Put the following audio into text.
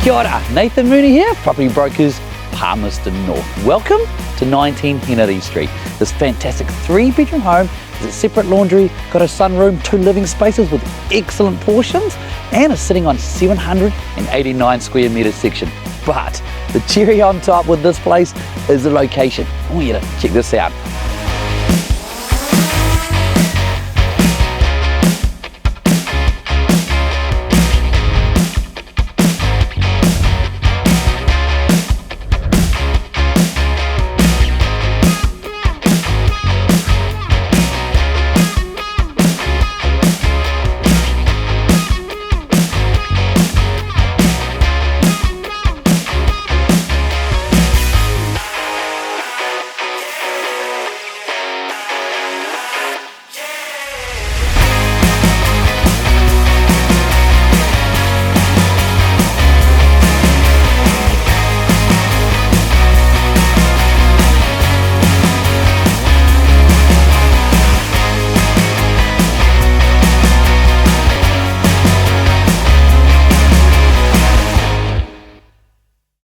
Kia ora, Nathan Mooney here, Property Brokers, Palmerston North. Welcome to 19 Henare Street. This fantastic 3-bedroom home has a separate laundry, got a sunroom, 2 living spaces with excellent portions, and is sitting on 789 square metre section. But the cherry on top with this place is the location. I want you to check this out.